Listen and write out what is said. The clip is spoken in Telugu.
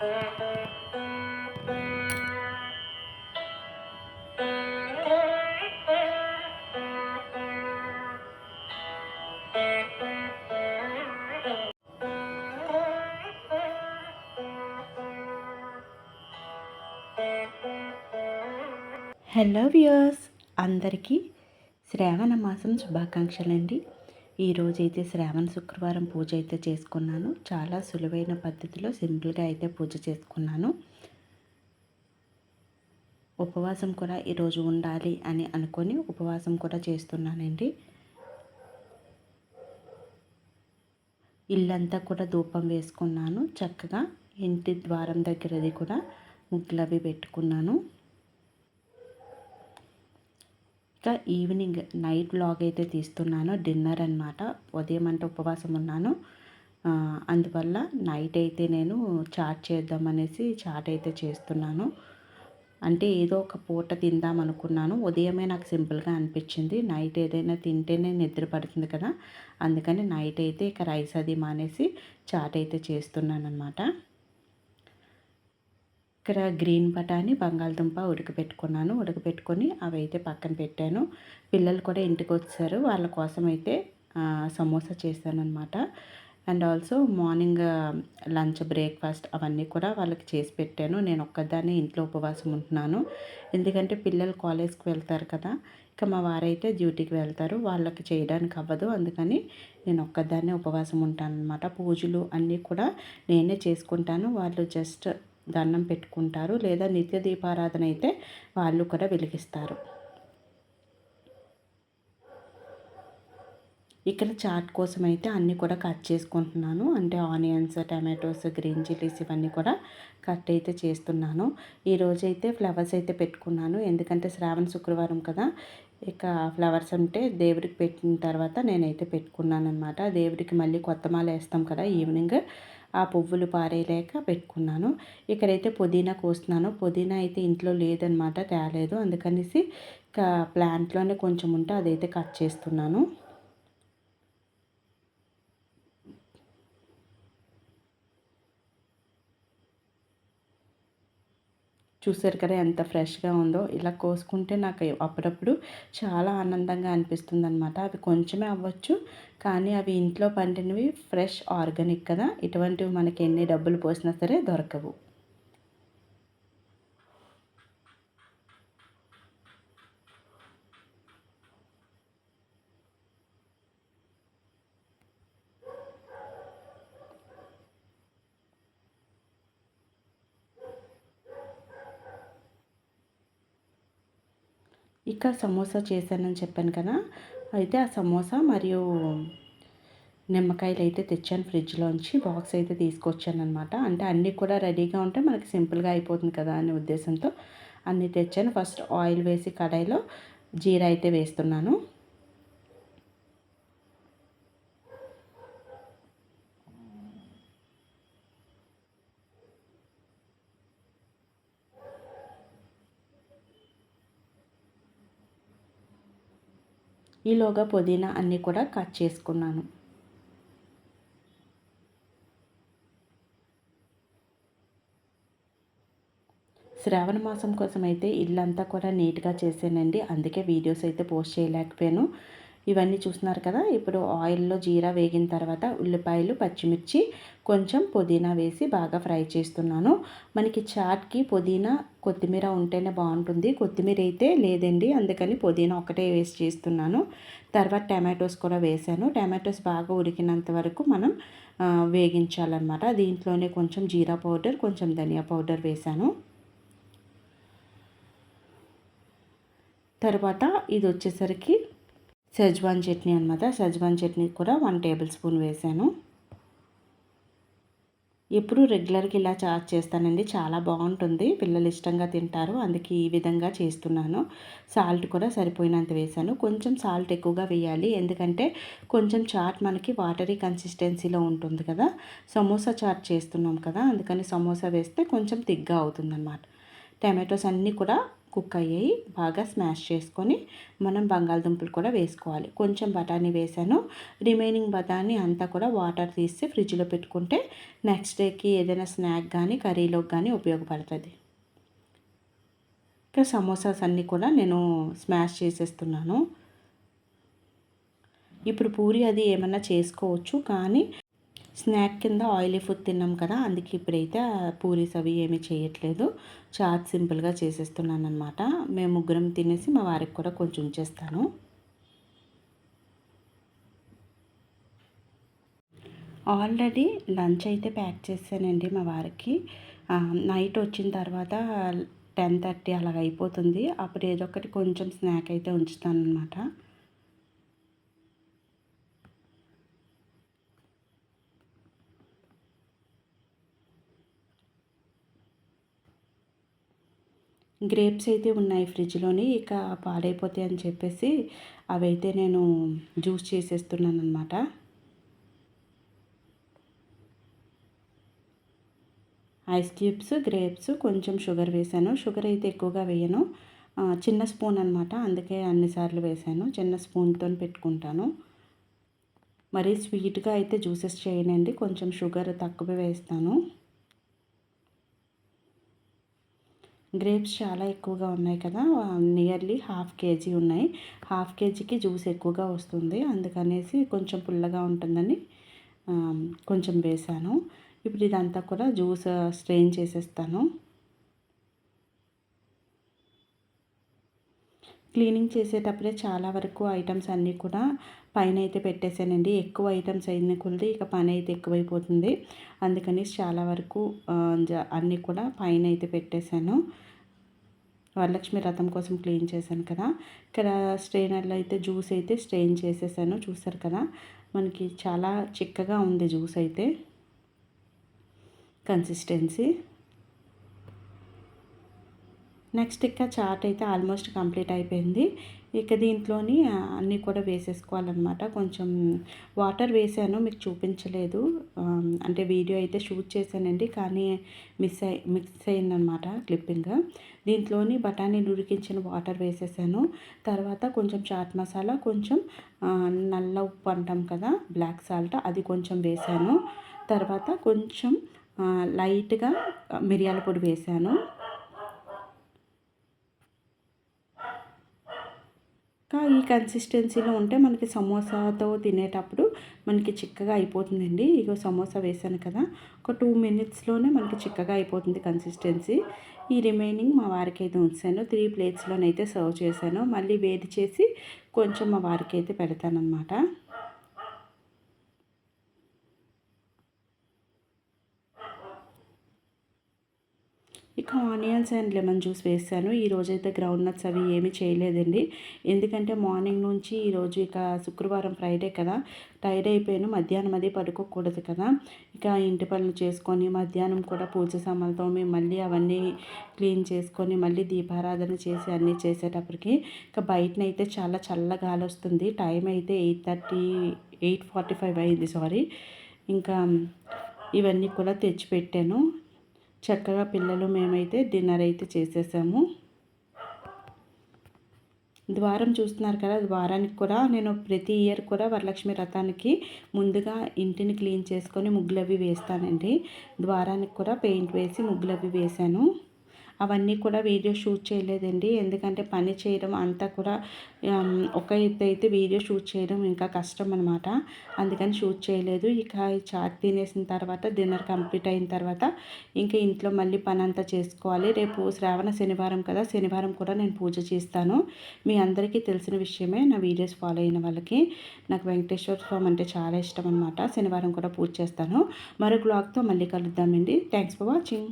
హలో వ్యూయర్స్, అందరికీ శ్రావణ మాసం శుభాకాంక్షలండి. ఈరోజైతే శ్రావణ శుక్రవారం పూజ అయితే చేసుకున్నాను. చాలా సులువైన పద్ధతిలో సింపుల్గా అయితే పూజ చేసుకున్నాను. ఉపవాసం కూడా ఈరోజు ఉండాలి అని అనుకొని ఉపవాసం కూడా చేస్తున్నానండి. ఇల్లంతా కూడా ధూపం వేసుకున్నాను. చక్కగా ఇంటి ద్వారం దగ్గరది కూడా ముగ్గులు అవి పెట్టుకున్నాను. ఇంకా ఈవినింగ్ నైట్ వ్లాగ్ అయితే తీస్తున్నాను. డిన్నర్ అనమాట. ఉదయం అంటే ఉపవాసం ఉన్నాను, అందువల్ల నైట్ అయితే నేను చాట్ చేద్దామనేసి చాట్ అయితే చేస్తున్నాను. అంటే ఏదో ఒక పూట తిందాం అనుకున్నాను. ఉదయమే నాకు సింపుల్గా అనిపించింది. నైట్ ఏదైనా తింటేనే నిద్ర పడుతుంది కదా, అందుకని నైట్ అయితే ఇక రైస్ అది మానేసి చాట్ అయితే చేస్తున్నాను అనమాట. ఇక్కడ గ్రీన్ బఠానీ బంగాళదుంప ఉడకపెట్టుకొని అవి అయితే పక్కన పెట్టాను. పిల్లలు కూడా ఇంటికి వచ్చారు, వాళ్ళ కోసం అయితే సమోసా చేశాను అనమాట. And also morning lunch breakfast అవన్నీ కూడా వాళ్ళకి చేసి పెట్టాను. నేను ఒక్కదాన్ని ఇంట్లో ఉపవాసం ఉంటున్నాను, ఎందుకంటే పిల్లలు కాలేజ్కి వెళ్తారు కదా. ఇక మా వారైతే డ్యూటీకి వెళ్తారు, వాళ్ళకి చేయడానికి అవ్వదు. అందుకని నేను ఒక్కదాన్నే ఉపవాసం ఉంటాను అనమాట. పూజలు అన్నీ కూడా నేనే చేసుకుంటాను. వాళ్ళు జస్ట్ దండం పెట్టుకుంటారు, లేదా నిత్య దీపారాధన అయితే వాళ్ళు కూడా వెలిగిస్తారు. ఇక్కడ చాట్ కోసం అయితే అన్నీ కూడా కట్ చేసుకుంటున్నాను. అంటే ఆనియన్స్, టమాటోస్, గ్రీన్ చిల్లీస్ ఇవన్నీ కూడా కట్ అయితే చేస్తున్నాను. ఈరోజైతే ఫ్లవర్స్ అయితే పెట్టుకున్నాను, ఎందుకంటే శ్రావణ శుక్రవారం కదా. ఇక ఫ్లవర్స్ అంటే దేవుడికి పెట్టిన తర్వాత నేనైతే పెట్టుకున్నాను అనమాట. దేవుడికి మళ్ళీ కొత్త మాల వేస్తాం కదా ఈవినింగ్, ఆ పువ్వులు పారేయలేక పెట్టుకున్నాను. ఇక్కడైతే పుదీనా కోస్తున్నాను. పుదీనా అయితే ఇంట్లో లేదనమాట, తేలేదు. అందుకనేసి ఇక ప్లాంట్లోనే కొంచెం ఉంటే అదైతే కట్ చేస్తున్నాను. చూసారు కదా ఎంత ఫ్రెష్గా ఉందో. ఇలా కోసుకుంటే నాకు అప్పుడప్పుడు చాలా ఆనందంగా అనిపిస్తుంది అనమాట. అవి కొంచెమే అవ్వచ్చు, కానీ అవి ఇంట్లో పండినవి ఫ్రెష్ ఆర్గానిక్ కదా. ఇటువంటివి మనకి ఎన్ని డబ్బులు పోసినా సరే దొరకవు. ఇక సమోసా చేశానని చెప్పాను కదా, అయితే ఆ సమోసా మరియు నిమ్మకాయలు అయితే తెచ్చాను ఫ్రిడ్జ్లోంచి. బాక్స్ అయితే తీసుకొచ్చాను అనమాట. అంటే అన్నీ కూడా రెడీగా ఉంటే మనకి సింపుల్గా అయిపోతుంది కదా అనే ఉద్దేశంతో అన్నీ తెచ్చాను. ఫస్ట్ ఆయిల్ వేసి కడాయిలో జీరా అయితే వేస్తున్నాను. ఈలోగా పుదీనా అన్నీ కూడా కట్ చేసుకున్నాను. శ్రావణ మాసం కోసం అయితే ఇల్లంతా కూడా నీట్గా చేసానండి, అందుకే వీడియోస్ అయితే పోస్ట్ చేయలేకపోయాను. ఇవన్నీ చూస్తున్నారు కదా. ఇప్పుడు ఆయిల్లో జీరా వేగిన తర్వాత ఉల్లిపాయలు, పచ్చిమిర్చి, కొంచెం పుదీనా వేసి బాగా ఫ్రై చేస్తున్నాను. మనకి చాట్కి పుదీనా, కొత్తిమీర ఉంటేనే బాగుంటుంది. కొత్తిమీర అయితే లేదండి, అందుకని పుదీనా ఒకటే వేసి చేస్తున్నాను. తర్వాత టమాటోస్ కూడా వేసాను. టమాటోస్ బాగా ఉడికినంత వరకు మనం వేగించాలన్నమాట. దీంట్లోనే కొంచెం జీరా పౌడర్, కొంచెం ధనియా పౌడర్ వేసాను. తర్వాత ఇది వచ్చేసరికి షెజ్వాన్ చట్నీ అనమాట. షెజ్వాన్ చట్నీ కూడా 1 టేబుల్ స్పూన్ వేసాను. ఎప్పుడు రెగ్యులర్గా ఇలా చాట్ చేస్తానండి, చాలా బాగుంటుంది, పిల్లలు ఇష్టంగా తింటారు, అందుకే ఈ విధంగా చేస్తున్నాను. సాల్ట్ కూడా సరిపోయినంత వేసాను. కొంచెం సాల్ట్ ఎక్కువగా వేయాలి, ఎందుకంటే కొంచెం చాట్ మనకి వాటరీ కన్సిస్టెన్సీలో ఉంటుంది కదా. సమోసా చాట్ చేస్తున్నాం కదా, అందుకని సమోసా వేస్తే కొంచెం థిక్గా అవుతుందన్నమాట. టమాటోస్ అన్నీ కూడా కుక్ అయ్యాయి. బాగా స్మాష్ చేసుకొని మనం బంగాళదుంపలు కూడా వేసుకోవాలి. కొంచెం బఠానీ వేసాను. రిమైనింగ్ బఠానీ అంతా కూడా వాటర్ తీసి ఫ్రిడ్జ్లో పెట్టుకుంటే నెక్స్ట్ డేకి ఏదైనా స్నాక్ కానీ కర్రీలోకి కానీ ఉపయోగపడుతుంది. ఇంకా సమోసాస్ అన్నీ కూడా నేను స్మాష్ చేసేస్తున్నాను. ఇప్పుడు పూరి అది ఏమన్నా చేసుకోవచ్చు, కానీ స్నాక్ కింద ఆయిలీ ఫుడ్ తిన్నాం కదా, అందుకే ఇప్పుడైతే పూరీస్ అవి ఏమీ చేయట్లేదు. చాలా సింపుల్గా చేసేస్తున్నాను అనమాట. మేము ముగ్గురం తినేసి మా వారికి కూడా కొంచెం ఉంచేస్తాను. ఆల్రెడీ లంచ్ అయితే ప్యాక్ చేశానండి మా వారికి. నైట్ వచ్చిన తర్వాత 10:30 అలాగ అయిపోతుంది. అప్పుడు ఏదో ఒకటి కొంచెం స్నాక్ అయితే ఉంచుతాను అనమాట. గ్రేప్స్ అయితే ఉన్నాయి ఫ్రిడ్జ్లోని, ఇక పాడైపోతాయి అని చెప్పేసి అవైతే నేను జ్యూస్ చేసేస్తున్నాను అనమాట. ఐస్ క్యూబ్స్, గ్రేప్స్, కొంచెం షుగర్ వేసాను. షుగర్ అయితే ఎక్కువగా వేయను, చిన్న స్పూన్ అనమాట, అందుకే అన్నిసార్లు వేసాను. చిన్న స్పూన్తో పెట్టుకుంటాను. మరీ స్వీట్గా అయితే జ్యూసెస్ చేయనండి, కొంచెం షుగర్ తక్కువ వేస్తాను. గ్రేప్స్ చాలా ఎక్కువగా ఉన్నాయి కదా, నియర్లీ 1/2 కేజీ ఉన్నాయి. 1/2 కేజీకి జ్యూస్ ఎక్కువగా వస్తుంది, అందుకనేసి కొంచెం పుల్లగా ఉంటుందని కొంచెం వేసాను. ఇప్పుడు ఇదంతా కూడా జ్యూస్ స్ట్రెయిన్ చేసేస్తాను. క్లీనింగ్ చేసేటప్పుడే చాలా వరకు ఐటమ్స్ అన్నీ కూడా పైన అయితే పెట్టేశానండి. ఎక్కువ ఐటమ్స్ అయిన కొద్దీ ఇక పని అయితే ఎక్కువైపోతుంది. అందుకని చాలా వరకు అన్నీ కూడా పైన అయితే పెట్టేశాను. వరలక్ష్మి వ్రతం కోసం క్లీన్ చేశాను కదా, ఇక్కడ స్ట్రెయినర్లో అయితే జ్యూస్ అయితే స్ట్రెయిన్ చేసేసాను. చూసారు కదా, మనకి చాలా చిక్కగా ఉంది జ్యూస్ అయితే కన్సిస్టెన్సీ. నెక్స్ట్ ఇక చాట్ అయితే ఆల్మోస్ట్ కంప్లీట్ అయిపోయింది. ఇక దీంట్లోని అన్నీ కూడా వేసేసుకోవాలన్నమాట. కొంచెం వాటర్ వేసాను, మీకు చూపించలేదు. అంటే వీడియో అయితే షూట్ చేశానండి, కానీ మిక్స్ అయిందనమాట క్లిప్పింగ్. దీంట్లోని బఠానీలు ఉడికించిన వాటర్ వేసేసాను. తర్వాత కొంచెం చాట్ మసాలా, కొంచెం నల్ల ఉప్పు అంటాం కదా, బ్లాక్ సాల్ట్, అది కొంచెం వేసాను. తర్వాత కొంచెం లైట్గా మిరియాల పొడి వేసాను. ఈ కన్సిస్టెన్సీలో ఉంటే మనకి సమోసాతో తినేటప్పుడు మనకి చిక్కగా అయిపోతుందండి. ఇగో సమోసా వేసాను కదా, ఒక 2 మినిట్స్లోనే మనకి చిక్కగా అయిపోతుంది కన్సిస్టెన్సీ. ఈ రిమైనింగ్ మా వారికి అయితే ఉంచాను. 3 ప్లేట్స్లోనైతే సర్వ్ చేశాను. మళ్ళీ వేడి చేసి కొంచెం మా వారికి అయితే పెడతానన్నమాట. ఇక ఆనియన్స్ అండ్ లెమన్ జ్యూస్ వేసాను. ఈరోజైతే గ్రౌండ్ నట్స్ అవి ఏమీ చేయలేదండి, ఎందుకంటే మార్నింగ్ నుంచి ఈరోజు ఇక శుక్రవారం ఫ్రైడే కదా, టైర్డ్ అయిపోయాను. మధ్యాహ్నం అది పడుకోకూడదు కదా, ఇక ఇంటి పనులు చేసుకొని మధ్యాహ్నం కూడా పూజ సామాన్లతో మళ్ళీ అవన్నీ క్లీన్ చేసుకొని మళ్ళీ దీపారాధన చేసి అన్నీ చేసేటప్పటికి ఇక బయటనైతే చాలా చల్ల గాలి వస్తుంది. టైం అయితే 8:45 అయింది, సారీ. ఇంకా ఇవన్నీ కూడా తెచ్చిపెట్టాను. చక్కగా పిల్లలు మేమైతే డిన్నర్ అయితే చేసేసాము. ద్వారం చూస్తున్నారు కదా, ద్వారానికి కూడా నేను ప్రతి ఇయర్ కూడా వరలక్ష్మి వ్రతానికి ముందుగా ఇంటిని క్లీన్ చేసుకొని ముగ్గులు అవి వేస్తానండి. ద్వారానికి కూడా పెయింట్ వేసి ముగ్గులు అవి వేశాను. అవన్నీ కూడా వీడియో షూట్ చేయలేదండి, ఎందుకంటే పని చేయడం అంతా కూడా ఒక ఎత్తు అయితే వీడియో షూట్ చేయడం ఇంకా కష్టం అనమాట, అందుకని షూట్ చేయలేదు. ఇక ఈ చాట్ తినేసిన తర్వాత డిన్నర్ కంప్లీట్ అయిన తర్వాత ఇంకా ఇంట్లో మళ్ళీ పని అంతా చేసుకోవాలి. రేపు శ్రావణ శనివారం కదా, శనివారం కూడా నేను పూజ చేస్తాను. మీ అందరికీ తెలిసిన విషయమే, నా వీడియోస్ ఫాలో అయిన వాళ్ళకి. నాకు వెంకటేశ్వర స్వామి అంటే చాలా ఇష్టం అనమాట. శనివారం కూడా పూజ చేస్తాను. మరో బ్లాగ్తో మళ్ళీ కలుద్దామండి. Thanks for watching.